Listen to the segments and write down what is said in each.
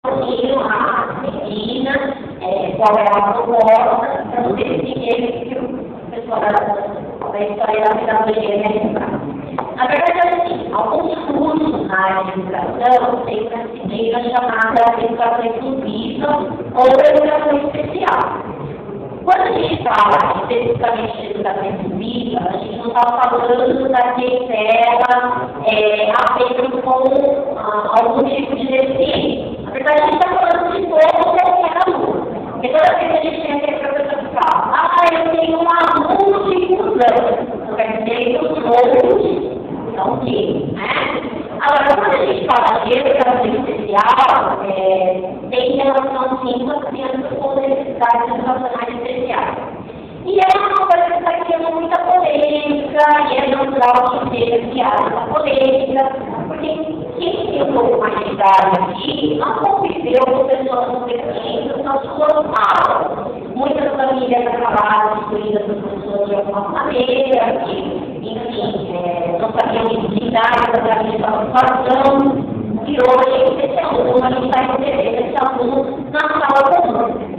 a menina, qual é a proposta, para você entender que o pessoal da história da pedagogia é. Na verdade, assim, alguns cursos na educação têm uma disciplina chamada educação inclusiva ou educação especial. Quando a gente fala especificamente de educação inclusiva, a gente não está falando daquele ela apenas com algum tipo de deficiência. Na verdade, a gente está falando de todo qualquer aluno. Porque toda vez que a gente tem aquele professor que fala, eu tenho um aluno de inclusão, não quer dizer que os outros não têm, né? Agora, quando a gente fala de educação especial, tem relação sim com as crianças com necessidades educacionais especiais. E é uma coisa que está criando muita polêmica, e é natural que seja criada essa polêmica, porque quem tem um pouco mais de idade aqui não conviveu com pessoas com deficiência nas suas aulas. Muitas famílias acabaram excluídas das pessoas de alguma maneira, que, enfim, não sabiam lidar com a situação, e hoje esse aluno, a gente vai receber esse aluno na sala comum.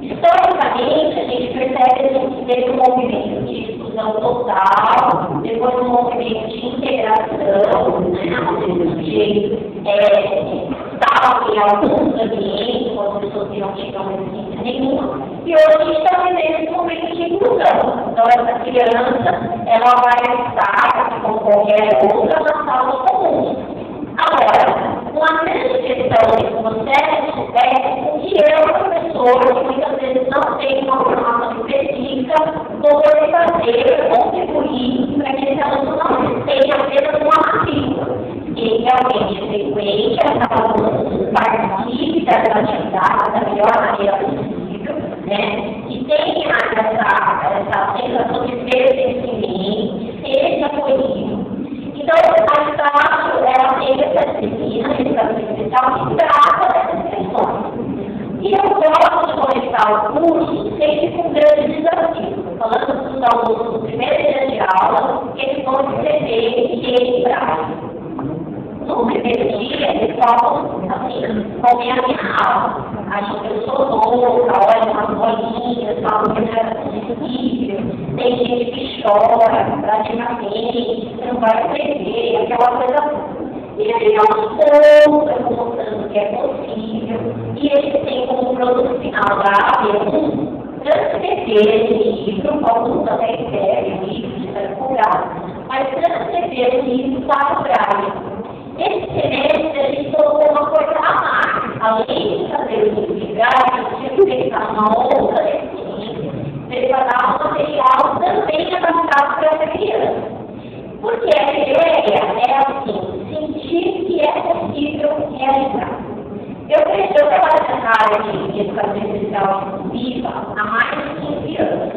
Historicamente, a gente percebe que a gente teve um movimento de exclusão total, depois um movimento de integração, onde o sujeito estava em alguns ambientes, com as pessoas que não tinham deficiência nenhuma, e hoje a gente está vivendo esse momento de inclusão. Então, essa criança, ela vai estar, como qualquer outra, na sala comum. Agora, uma grande questão que você é que eu, professor, que muitas vezes não tem uma formação específica, vou poder fazer, contribuir para que esse aluno não tenha apenas uma matrícula. Que realmente frequente essa aluno, participe dessa atividade da melhor maneira possível, né? Que tenha essa sensação de pertencimento, de ser acolhido. Então, a estágio, ela tem essa disciplina, educação especial, que trata dessas questões. E eu gosto de começar o curso sempre com um grande desafio. Falando dos alunos do primeiro dia de aula, que eles vão escrever e registrar. No primeiro dia, eles falam assim, como é a minha aula. Acho que eu sou louca, olha umas bolinhas, falam que não era possível. Tem gente que chora, praticamente, não vai escrever, aquela coisa. Ele aos poucos, mostrando que é possível, e ele tem como produto final da A1 transcrever esse livro, alguns até querem o livro de circular, mas transcrever o livro para o Braille. Esse semestre a gente colocou uma coisa a mais, além de fazer o livro de Braille, tinha que pensar uma outra deficiência, preparar um material também adaptado para essa criança. Porque a ideia é assim, sentir que é possível realizar. Eu trabalho nessa área de educação especial inclusiva há mais de 15 anos.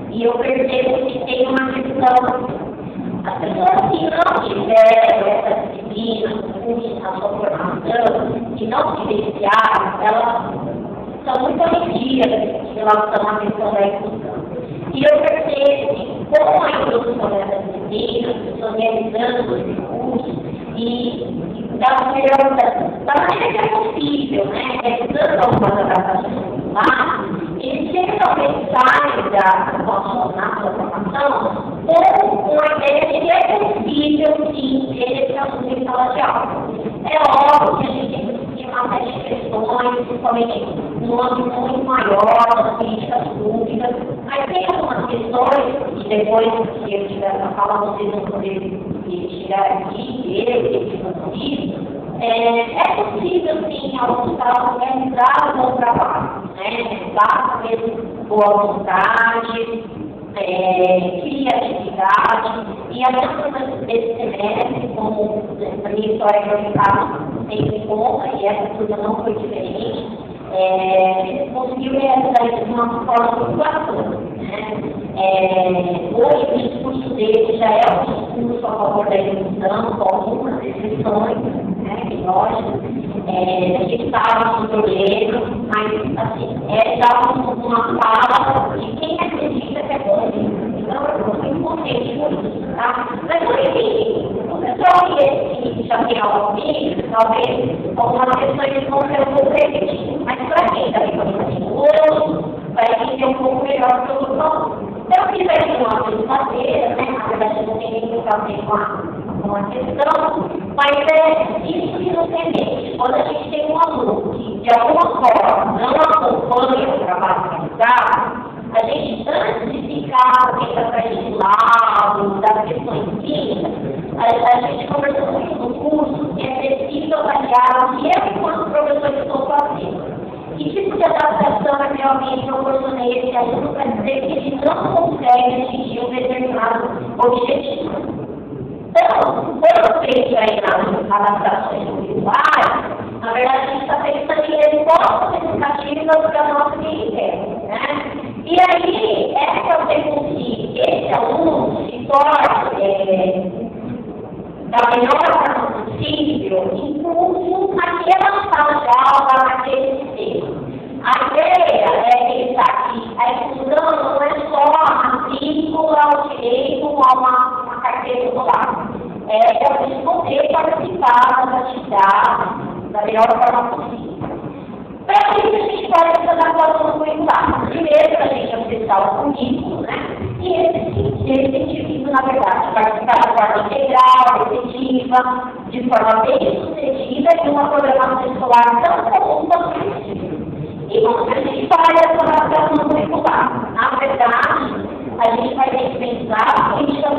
E eu percebo que tem uma questão. As pessoas que não tiveram essa disciplina, curso na sua formação, que não se beneficiaram, elas são muito alegrias em relação à questão da inclusão. E eu percebo que com a introdução dessa disciplina, pessoas realizando esse curso e da maneira que é possível, né, realizando algumas adaptações lá, eles geralmente saem da sua formação com a ideia de que é possível, sim, ter aluno em sala de aula. É óbvio que a gente tem que discutir uma série de questões, principalmente no âmbito muito maior das políticas públicas, mas tem algumas questões, e depois que eu tiver essa fala, vocês vão poder tirar aqui, é possível, sim, organizar o bom trabalho, né? Basta mesmo boa vontade, criatividade, e a nossa desse semestre, como a minha história que eu estava sempre em conta, e essa turma não foi diferente, conseguiu realizar isso de uma forma muito bacana, né? Hoje o discurso dele já é um discurso a favor da inclusão, com algumas restrições, né, que lógico, a gente estava com problema, mas assim, dá uma fala de quem acredita que é possível. Então, eu estou muito contente com isso, tá? Mas, enfim, o pessoal que já tem aula comigo, talvez algumas questões vão ser um permitir. Mas para quem está ficando perigoso, vai ter um pouco melhor solução. Então, se vai ter uma brincadeira, né? Na verdade, não tem nem que fazer com a questão, mas é isso que não tem mente. Quando a gente tem um aluno que, de alguma forma, não acompanha o trabalho realizado, a gente, antes de ficar tenta atrás de lado, das questões químicas, a gente conversou muito no curso que é preciso avaliar o que é que os professores estão fazendo. Que tipo de adaptação eu realmente proporcionei esse aluno para dizer que ele não consegue atingir um determinado objetivo. Então, quando feito aí nas adaptações individuais, na verdade a gente está pensando em respostas educativas para a nossa clientela, né? E aí, é fazer com que esse aluno se torne da melhor forma possível, incluso naquela sala de aula, naquele sistema. A ideia é pensar que a inclusão não é só a matrícula, o direito a uma carteira escolar. É responder participar das atividades da melhor forma possível. Para isso, a gente pode fazer a adaptação curricular. Primeiro, a gente acessar o currículo, né? E esse indivíduo, na verdade, participar de forma integral, efetiva, de forma bem sucedida de uma programação escolar tão comum quanto possível. E como a gente faz essa adaptação curricular? Na verdade, a gente vai ter que pensar em políticas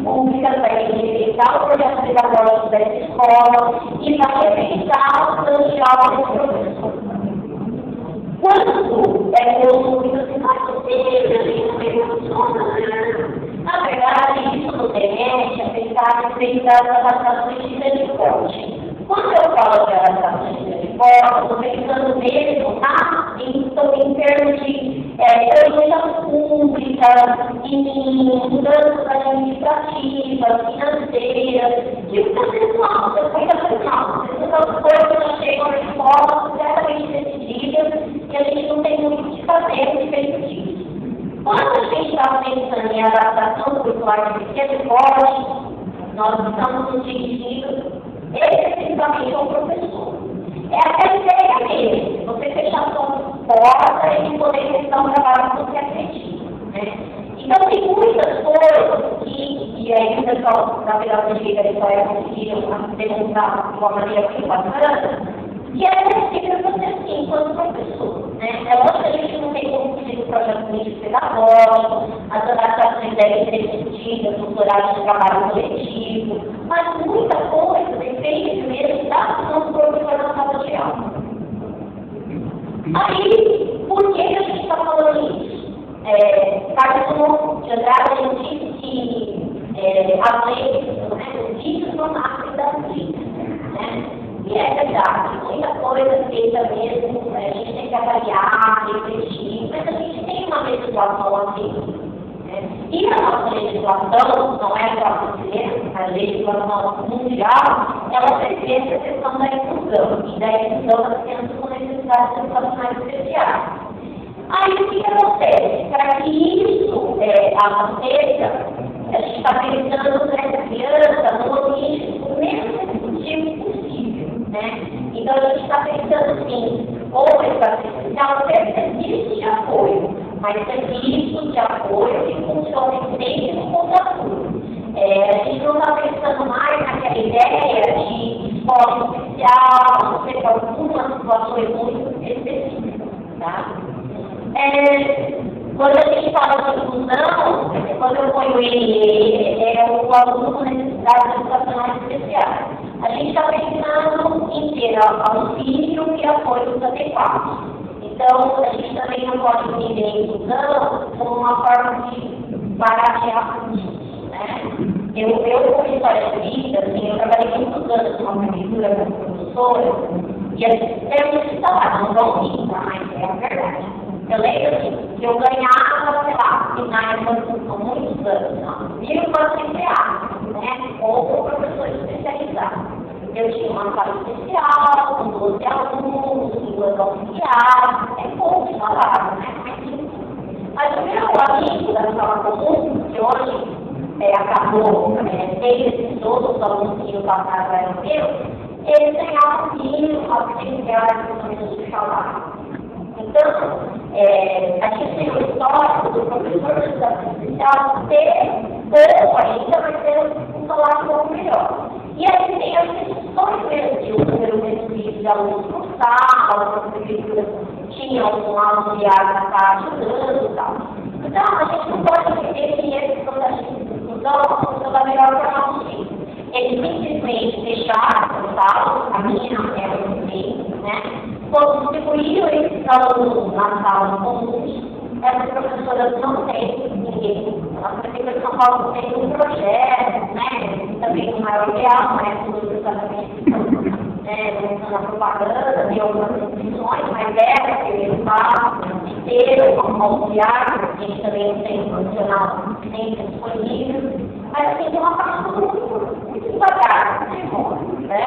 públicas, vai ter que pensar o projeto pedagógico dessa escola e vai ter que pensar o plano de aula desse professor. Quando construído assim, na verdade, isso no TEMET é pensar a respeito das adaptações de transporte. Quando eu falo de adaptações de transporte, estou pensando mesmo em termos de políticas públicas, em mudanças administrativas, financeiras, de processual, essas coisas que chegam na escola completamente decididas e a gente não tem muito o que fazer a respeito disso. Quando a gente está pensando em adaptação curricular de pequeno porte, nós estamos nos dirigindo especificamente ao professor. É até ideia mesmo, você fechar suas portas e poder testar um trabalho que você acredita, né? Então, tem muitas coisas que aí o pessoal da pedagogia da história conseguiram demonstrar de uma maneira muito bacana, que é possível você sim, enquanto professor, né? É lógico que a gente não tem como fugir do projeto político pedagógico, as adaptações devem ser discutidas nos horários de trabalho coletivo, mas muita coisa depende mesmo da ação do professor na sala de aula. Aí, por que a gente está falando isso? Carlos de Andrade, a gente disse que as leis, os ditos não nascem das leis, né? E é verdade, muita coisa feita mesmo, a gente tem que avaliar, refletir, mas a gente tem uma legislação assim. Né? E a nossa legislação, não é só a brasileira, a legislação mundial, ela prevê a questão da inclusão, e da inclusão das crianças com necessidades educacionais especiais. Aí o que acontece? Para que isso aconteça, a gente está pensando nessa criança no ambiente o menos restritivo possível, né? Então a gente está pensando assim, ou educação especial, serviços de apoio, mas serviços de apoio que funcionem sempre no contato. A gente não está pensando mais naquela ideia de escola especial, você com algumas situações muito específicas, tá? Quando a gente fala de inclusão, quando eu ponho ele, o aluno com necessidades educacionais especiais. A gente está pensando em ter auxílio e apoios adequados. Então, a gente também não pode entender a inclusão como uma forma de baratear custos, né? Eu como história de vida, assim, eu trabalhei muitos anos com uma prefeitura como professora, e assim, temos que falar, não vão rir, mas é a verdade. Eu lembro assim, que eu ganhava, sei lá, na época há muitos anos, R$1.400, né? Ou professor especializado. Eu tinha uma sala especial, com 12 alunos, 2 auxiliares, é pouco de salário, né? Mas o meu amigo da sala comum, que hoje acabou, todos os alunos que eu passava eram meus, eles ganhavam R$1.400 familiares do menos de falar. Então, a gente tem o histórico do professor de educação especial ter pouco ainda, mas ter um salário um pouco melhor. E aí tem as questões mesmo de o número reduzido de alunos por sala, as prefeituras tinham um auxiliar na casa ajudando e tal. Então, a gente não pode entender que esse processo de discussão funciona melhor para nós filhos. Eles simplesmente fecharam o sala, a minha era o meio, né? Distribuíram esses alunos na sala comuns. Essas professoras não têm ninguém. As prefeituras de São Paulo têm um projeto, né? Também não é o ideal, mas tudo também na propaganda, de algumas instituições, mas aquele espaço inteiro, como auxiliar, porque a gente também não tem um profissional sempre disponível. Mas assim, tem uma parte muito devagar, né?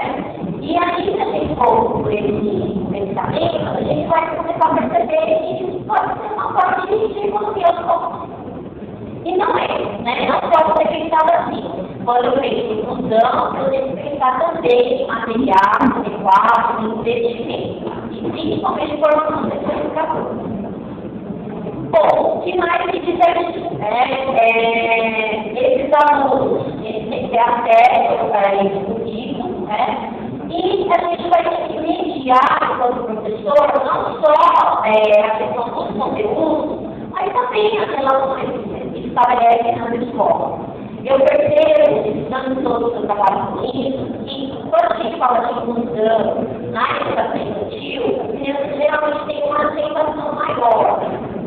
E aí, se a gente for por esse pensamento, a gente vai começar a perceber que isso pode ser uma forma de economia aos poucos. E não é, né? Não pode ser pensado assim. Quando eu penso em inclusão, eu tenho que pensar também em material adequado, em investimento. E principalmente formação do educador. Bom, o que mais me diz isso? Esses alunos, eles têm que ter acesso para eles comigo, né? E a gente vai ter que mediar enquanto professor, não só a questão dos conteúdos, mas também as relações que se estabelecem na escola. Eu percebo, estudando todos que eu trabalho com isso, que quando a gente fala de inclusão na educação infantil, geralmente tem uma aceitação maior.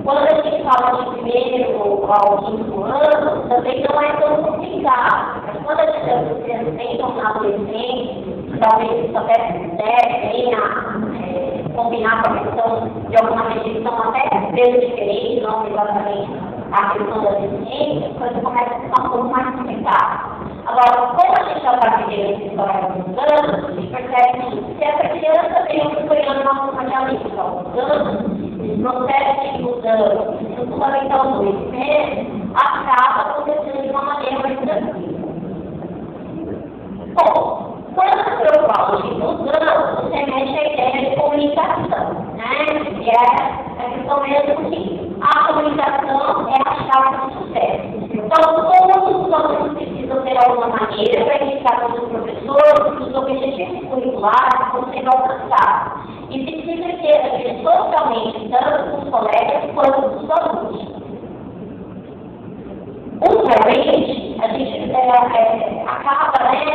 Quando a gente fala de primeiro ao quinto ano, também não é tão complicado. Mas quando a gente tem um adolescente, talvez isso até venha combinar com a questão de alguma restrição até bem diferente, não exatamente a questão da deficiência, a coisa começa a ficar um pouco mais complicada. Agora, como a gente já está vivendo essa história há alguns anos, a gente percebe que se essa criança tem um sonhando na forma de alívio há alguns anos, esse processo de inclusão, no fundamental 2 meses, acaba acontecendo de uma maneira mais tranquila. Bom, quando eu falo de inclusão, você mexe a ideia de comunicação, né? Que é a questão mesmo que a comunicação é a chave do sucesso. Então, todos os alunos precisam ter alguma maneira para indicar para os professores que os objetivos curriculares vão ser alcançados. E precisa ter socialmente, tanto os colegas quanto os alunos. Usualmente, a gente acaba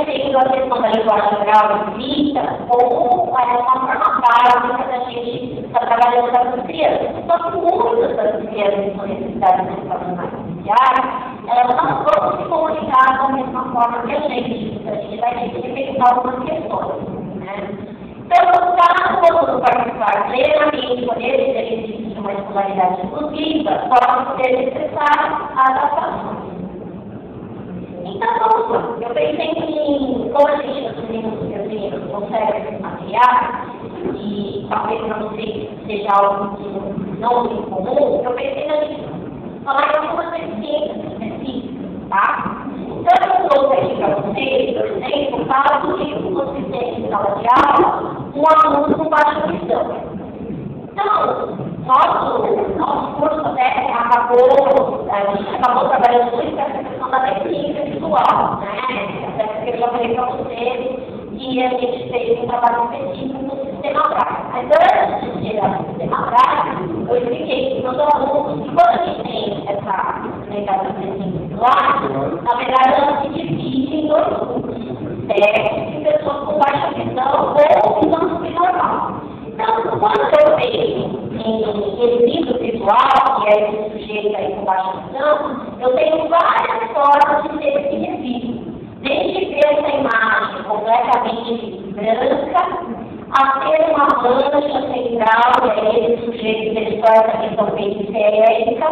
tendo a questão da linguagem oral escrita ou uma forma básica da gente estar trabalhando com as crianças. Só que muitas das crianças com necessidades educacionais especiais, elas não vão se comunicar da mesma forma que a gente. A gente vai ter que pensar algumas questões, né? Então, caso possamos participar plenamente, poder exercício de uma escolaridade inclusiva, pode ser necessário a adaptação. Então, vamos lá. Eu pensei que, como a gente não consegue materiais, e talvez para vocês seja algo que não é comum, eu pensei na gente falar de algumas deficiências específicas, tá? Então, eu trouxe aqui para vocês, por exemplo, fala do tipo de consistência em sala de aula, um aluno com baixa visão. Então, nosso curso até a gente acabou trabalhando muito com essa questão da deficiência visual, né? Até porque eu já falei para vocês que a gente fez um trabalho específico no sistema prático. Mas antes de chegar no sistema prático, eu expliquei que os alunos, que quando a gente tem essa deficiência visual, na verdade ela se divide em dois grupos, de pessoas com baixa visão ou visão subnormal. Então, quando eu vejo em equilíbrio visual, que é esse sujeito aí com baixa visão, eu tenho várias formas de ter esse revídeo. Desde ver essa imagem completamente branca, a ter uma mancha central, e aí esse sujeito tem só essa questão periférica,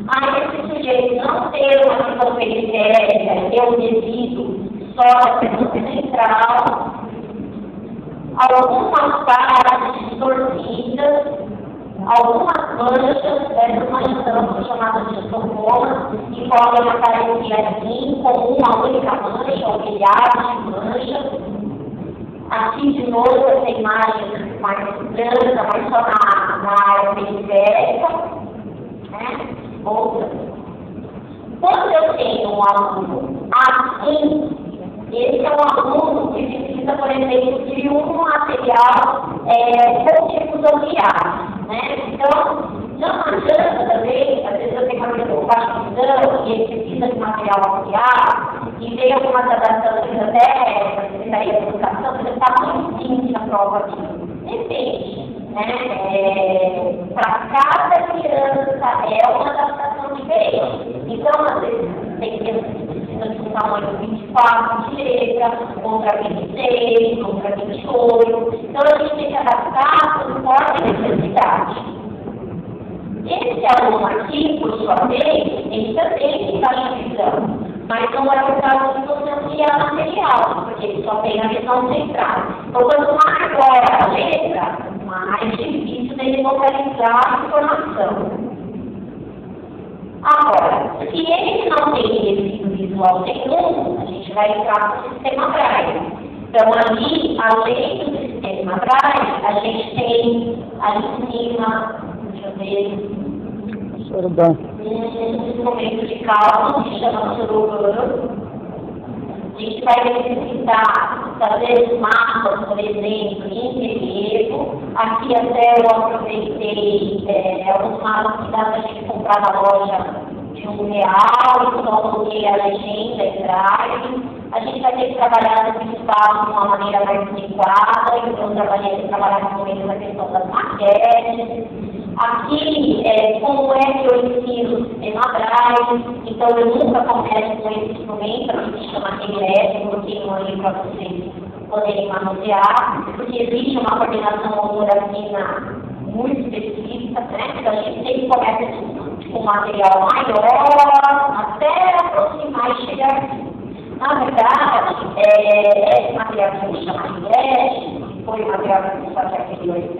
a esse sujeito não ter uma questão periférica, ter um resíduo só na questão central, algumas partes distorcidas, algumas manchas, essas manchas são chamadas de estocomas, que podem aparecer assim, como uma única mancha, ou milhares de manchas. Aqui, de novo, essa imagem mais branca, mas só na área periférica, né? Outra. Quando eu tenho um aluno assim, esse é um aluno que precisa, por exemplo, de um material com tipos ampliados, né? Então, não adianta também, às vezes eu tenho uma preocupação e ele precisa de material ampliado e veio algumas adaptações até da educação, você está muito simples na prova aqui. Depende, né? Para cada criança é uma adaptação diferente. Então, às vezes, tem crianças que precisam de um tamanho 24 de letra, outra 26, outra 28. Então, a gente tem que adaptar conforme a necessidade. Esse aluno aqui, por sua vez, ele também está na visão, mas não é o caso de você ampliar material, porque ele só tem a visão central. Então, quanto maior a letra, mais difícil dele localizar a informação. Agora, se ele não tem resíduo visual nenhum, a gente vai entrar no sistema Braille. Então, ali, além do sistema Braille, a gente tem ali em cima, deixa eu ver, um momento de calma, que chama Suruburu. A gente vai necessitar fazer mapas, por exemplo, em relevo. Aqui até eu aproveitei alguns mapas que dá para a gente comprar na loja de R$1, e só coloquei a legenda e drive. A gente vai ter que trabalhar nesse espaço de uma maneira mais adequada, então trabalhar com ele na questão das maquetes. Aqui, como é que eu ensino o sistema Braille, então eu nunca começo com esse instrumento, que se chama RLS, eu coloquei um ali para vocês poderem manusear, porque existe uma coordenação motora-fina muito específica, né? Então a gente sempre começa com um material maior, até aproximar e chegar aqui. Na verdade, esse material que a gente chama de RLS, que foi o material que a gente faz aqui hoje no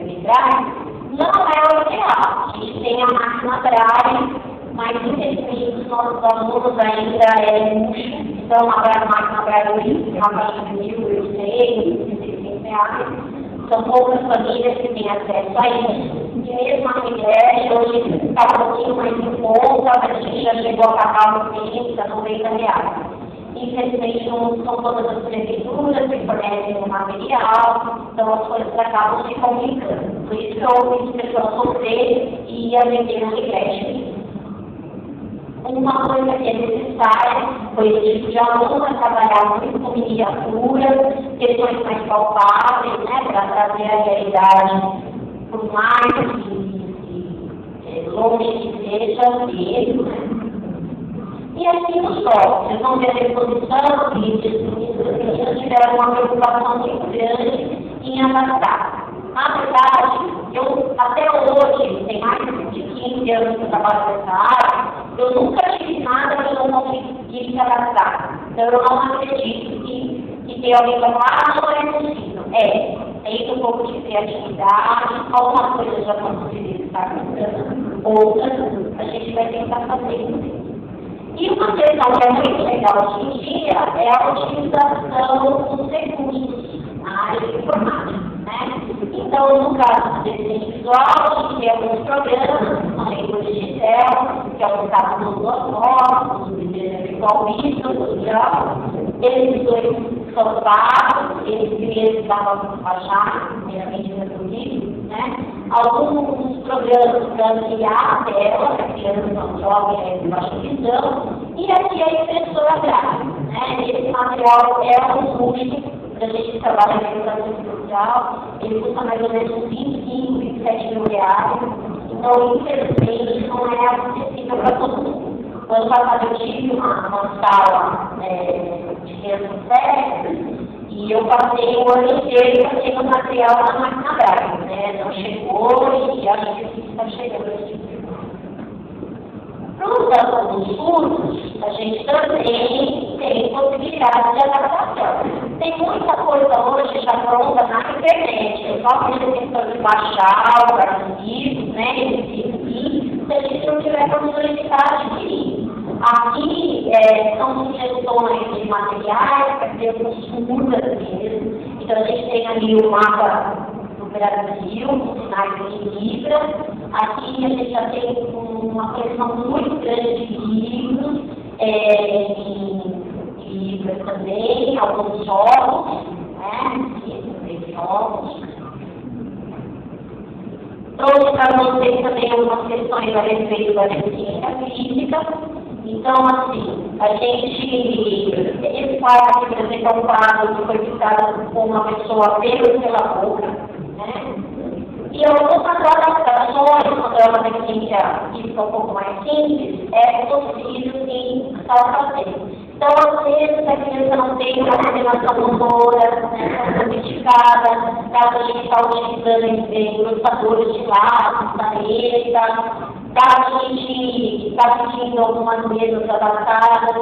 não é o ideal. A gente tem a máquina Braille, mas infelizmente os nossos alunos ainda murcho. Então, a máquina Braille é uma máquina de R$1.600, são poucas famílias que têm acesso a isso. E mesmo a mulher, hoje está um pouquinho mais em conta, mas a gente já chegou a pagar uns R$30. Infelizmente, não são todas as prefeituras que fornecem o material, então as coisas acabam se complicando. Por isso que algumas pessoas sofrer e ia vender no creche. Uma coisa que é necessária foi o tipo de aluno a trabalhar muito com miniaturas, questões mais palpáveis, né, para trazer a realidade por mais longe que seja dele, né? E assim os só, vocês vão ver a exposição que eles tiveram uma preocupação muito grande em adaptar. Na verdade, eu até hoje, tem mais de 15 anos que eu trabalho nessa área, eu nunca tive nada que eu não conseguisse adaptar. Então eu não acredito que tem alguém que vai falar, não é possível. Tem um pouco de criatividade, algumas coisas já estão conseguindo estar mudando, outras a gente vai tentar fazer. E uma questão que é muito legal hoje em dia é a utilização dos recursos na área de informática, né? Então, no caso do desenho visual, a gente tem alguns programas, como o Digital, que é o caso dos Glossópolis, do desenho visual visto, eles dois são pagos, eles davam para baixar, primeiramente no livro, né? Alguns programas para ampliar a tela, para crianças não jovens de baixa visão, e aqui a impressora gráfica, né? Esse material é um custo para a gente trabalhar na educação social, ele custa mais ou menos uns 25, 27 mil reais, então infelizmente não é acessível para todo mundo. Ano passado eu tive uma sala de crianças sérias e eu passei o ano inteiro fazendo material na máquina Braille, né? Não chegou e acho que está chegando. Para os alunos surdos, a gente também tem possibilidade de adaptação. Tem muita coisa hoje já pronta na internet, é só a questão de baixar o arquivo, né? Se a gente não tiver possibilidade de adquirir. Aqui são sugestões de materiais para ter surdas mesmo. Então, a gente tem ali o mapa do Brasil, com sinais em Libras. Aqui a gente já tem uma coleção muito grande de livros, em Libras também, alguns jogos, né? Jogos. Trouxe para vocês também algumas questões a respeito da ciência física. Então, assim, a gente, esse quadro aqui, por exemplo, é um quadro que foi pintado com uma pessoa pela boca, né? E algumas adaptações, quando é uma técnica física um pouco mais simples, é possível sim fazer. Então, às vezes, a criança não tem uma coordenação motora, né, sofisticada, caso a gente está utilizando grossadores de lápis, caneta, caso a gente está pedindo algumas mesas adaptadas.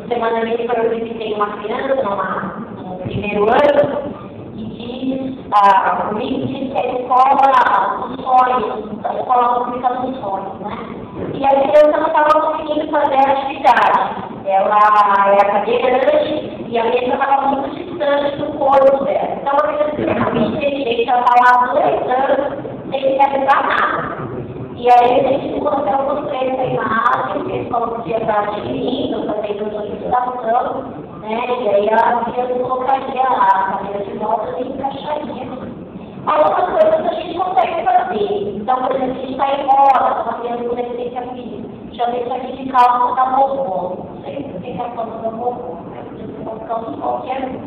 Semana passada eu visitei uma criança no primeiro ano, que diz, comigo diz que é a escola dos sonhos, a escola pública dos sonhos, né? E a criança não estava conseguindo fazer a atividade. Ela era cadeirante e a mesa estava muito distante do corpo dela. Então, a criança não tinha direito a falar 2 anos sem realizar nada. E aí, a gente colocou alguns três na imagem, que eles podia estar adquirindo, fazendo solicitação, né? E aí, a criança colocaria a cadeira de volta e encaixaria. Algumas coisas a gente consegue fazer. Então, por exemplo, a gente está em roda, uma criança com deficiência física. Já deixa aqui de cálculo da robô. Não sei por que a cálculo da robô, né? Cálculo qualquer um.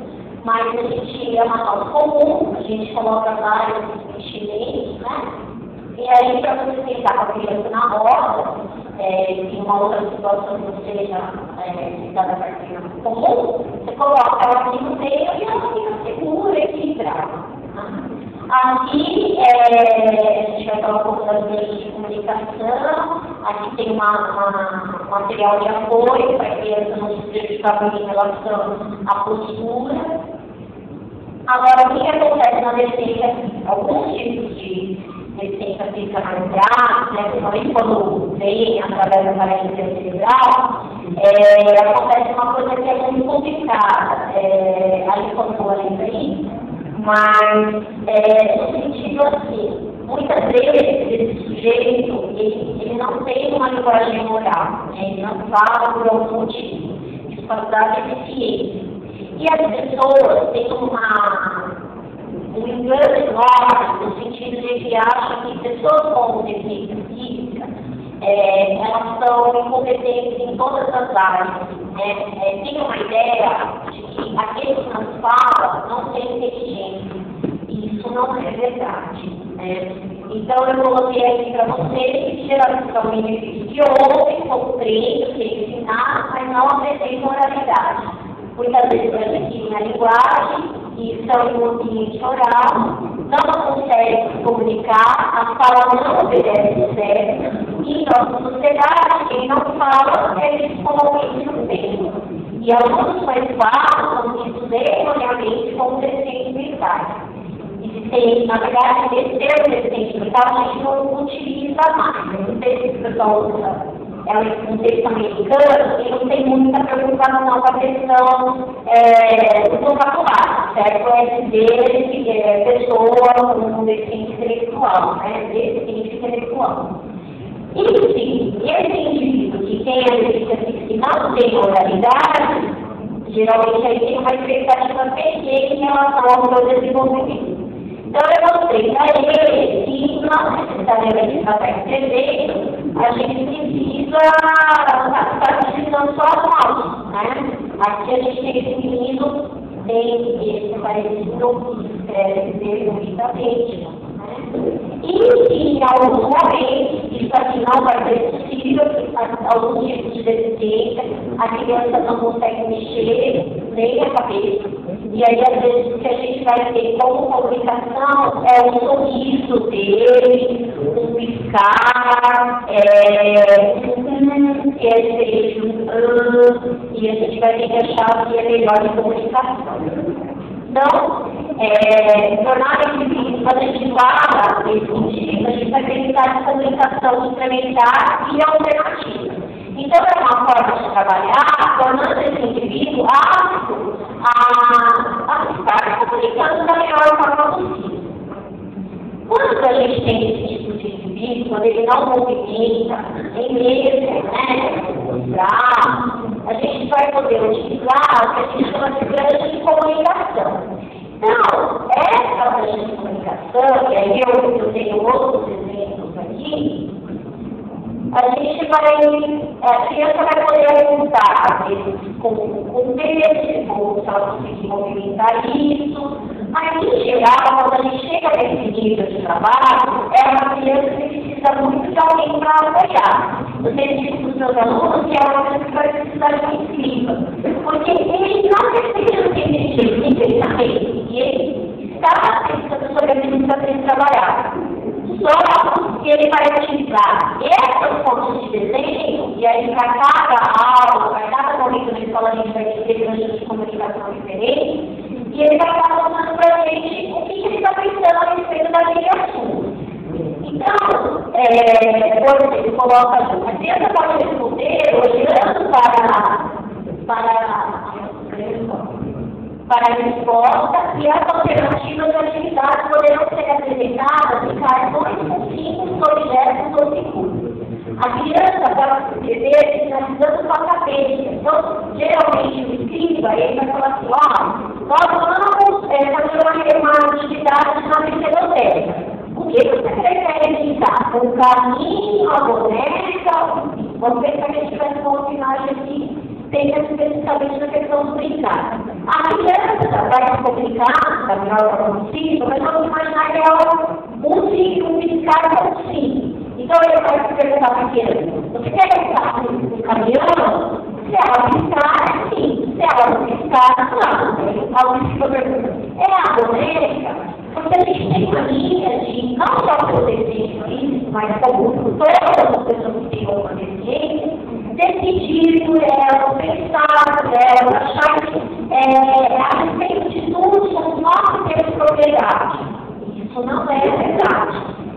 Mas a gente é uma cálculo comum, a gente coloca vários estiletes, né? E aí, para você sentar com a criança na roda, em uma outra situação que não seja sentada para a criança comum, você coloca ela aqui no meio e ela fica segura, equilibrada. Aqui, a gente vai falar um pouco das meios de comunicação. Aqui tem um material de apoio para a criança não se prejudicar em relação à postura. Agora, o que acontece na deficiência física? Alguns tipos de deficiência física mais grave, né, principalmente quando vem através da paralisia cerebral, acontece uma coisa que é muito complicada. Ali como a lembrança, mas no sentido assim, muitas vezes esse sujeito ele não tem uma linguagem oral, né? Ele não fala por algum motivo, discapacidade deficiente. E as pessoas têm um engano enorme no sentido de que acham que pessoas com deficiência física elas são incompetentes em todas as áreas. Tem uma ideia de que aquele que não fala não tem inteligência. Isso não é verdade. Então, eu coloquei aqui para vocês que geralmente são indivíduos que ouvem, compreendem, que ensinar, mas não apresentam oralidade. Muitas vezes adquirem a linguagem e estão em um ambiente oral, não conseguem se comunicar, a fala não obedece certo, e nossa sociedade, quem não fala, eles comunicam no tempo. E alguns mais falam, são ditos erroneamente como deficientes mentais. Existem, na verdade, esse termo deficiente mental a gente não utiliza mais. Não sei se o pessoal usa. Um texto americano e não tem muita preocupação com a questão do vocabulário, certo? É dizer que pessoa com deficiência intelectual, né? Deficiência intelectual. Enfim, esse indivíduo que tem a deficiência que não tem oralidade, geralmente aí tem uma expectativa pequena em relação ao seu desenvolvimento. Então, eu mostrei para ele que não necessariamente para escrever, a gente precisa estar utilizando só as mãos, né? Aqui a gente tem esse menino, tem esse parecido que escreve perfeitamente, né? E em alguns momentos, isso aqui não vai ser possível, alguns tipos de deficiência, a criança não consegue mexer nem a cabeça. E aí, às vezes, o que a gente vai ter como comunicação é o sorriso dele, um piscar, e a gente vai ter que achar o que é melhor de comunicação. Então, tornar esse vídeo, quando a gente fala desse sentido, a gente vai pensar em comunicação suplementar e alternativa. Então, é uma forma de trabalhar, tornando esse indivíduo apto a ficar com aplicando da melhor forma possível. Quando a gente tem esse tipo de indivíduo, quando ele não movimenta, nem mesmo, a gente vai poder utilizar o que a gente chama de prancha de comunicação. Então, essa prancha de comunicação, e aí eu tenho outros exemplos aqui, a gente vai, a criança vai poder usar, às vezes, com contexto, ou só conseguir movimentar isso, mas, em geral, quando a gente chega nesse nível de trabalho, é uma criança que precisa muito de alguém para apoiar. Você diz para os seus alunos que é uma criança que vai precisar de incrível, porque ele não precisa entender o que ele está fazendo, e ele está pensando sobre a precisa ter trabalhar. Só que ele vai utilizar esses pontos de desenho, e aí para cada aula, para cada momento na escola, a gente vai ter pranchas de comunicação diferentes, e ele vai estar mostrando para a gente o que ele está pensando a respeito daquele assunto. Então, quando ele coloca a criança pode responder, olhando para a resposta, e as alternativas de atividades poderão ser apresentadas em cartões com símbolos, objetos ou figuras. A criança, para se escrever, finalizando com a cabeça. Então, geralmente, o escriba, ele vai falar assim, nós vamos fazer uma atividade na biblioteca. O que você prefere pintar? Um caminho, a boneca? Vamos pensar que a gente vai ter uma imagem aqui, tem especificamente na questão do brincar. A criança vai se complicar, da melhor forma possível, mas vamos imaginar que é um brincar com sim. Então ele vai se perguntar para a criança, você quer brincar com um caminhão? Se ela brincar, sim. Se ela não brincar, não. Alguém se pergunta, é a boneca? Porque a gente tem uma linha de, não só o desejo, mas como todas as pessoas que têm uma deficiência, decidir por ela, pensar por ela, achar que a respeito de tudo somos nós que temos propriedade. Isso não é verdade.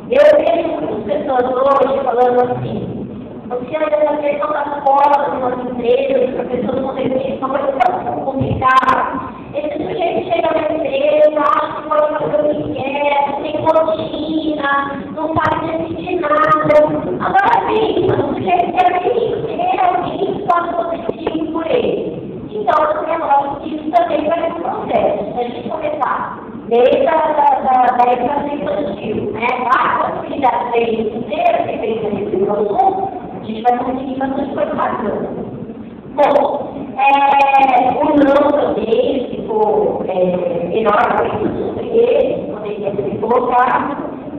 Eu vejo muitas pessoas hoje falando assim, você anda na questão das escolas, das empresas, as pessoas vão ter que uma coisa tão complicada. Esse sujeito chega na empresa, acha que pode fazer o que quer, tem rotina, não sabe decidir nada. Agora sim, o sujeito quer que alguém pode decidir por ele. Então, é lógico que isso também vai ser um processo. Se a gente começar desde a educação infantil, a possibilidade dele ter esse pensamento no assunto, a gente vai conseguir bastante coisa bacana. Bom, o não dele ficou enorme sobre ele, poderia ser colocado.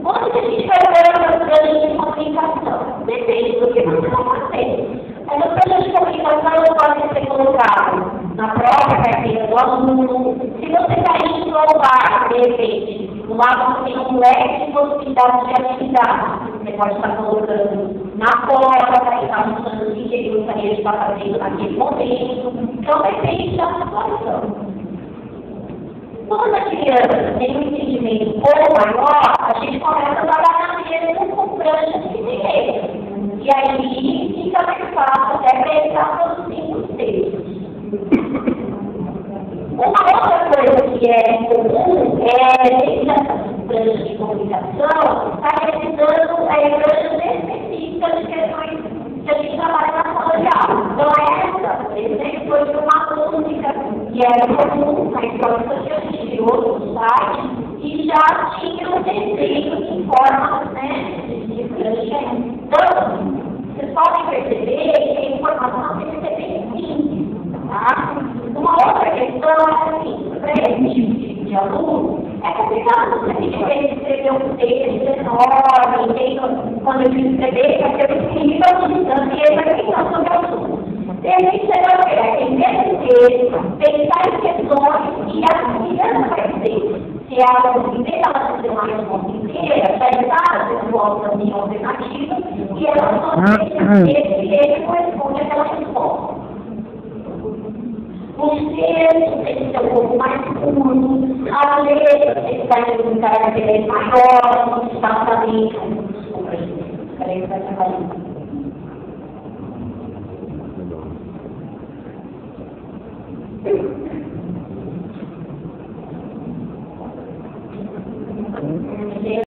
Quando a gente vai ver as coisas de comunicação, depende do que você está fazendo. Mas as coisas de comunicação podem ser colocadas na própria carteira do aluno. Se você está indo ao bar, de repente, do lado você tem um leque de possibilidades de atividade. Você pode estar colocando na porta, para estar mostrando o que ele gostaria de estar fazendo naquele momento. Então, depende da situação. Quando a criança tem um entendimento um pouco maior, a gente começa a trabalhar mesmo com pranchas de dinheiro. E aí fica mais fácil até pensar nos 5 textos. Uma outra coisa que é comum dentro dessas pranchas de comunicação, está realizando pranchas específicas de questões que a gente trabalha na sala de aula. Então, essa, por exemplo, foi uma música que era comum na escola infantil, a gente viu outros sites, e já tinha um desenho em forma de prancha. Então, vocês podem perceber que a informação tem que ser bem simples. Tá? Uma outra questão é assim, para esse tipo de aluno, é complicado você escrever um texto enorme, quando eu escrever, porque eu escrevi para o estudante e ele vai pensar sobre o assunto. De repente, você vai pegar esse mesmo texto, pensar em questões e a criança vai ser. Se ela entender ela fazer uma resposta inteira, vai estar desenvolvendo em alternativa e ela só tem ele corresponde àquela resposta. Os textos têm que ser um pouco mais curtos, a letra tem que estar em um caractere maior, exatamente. Peraí, vai trabalhar.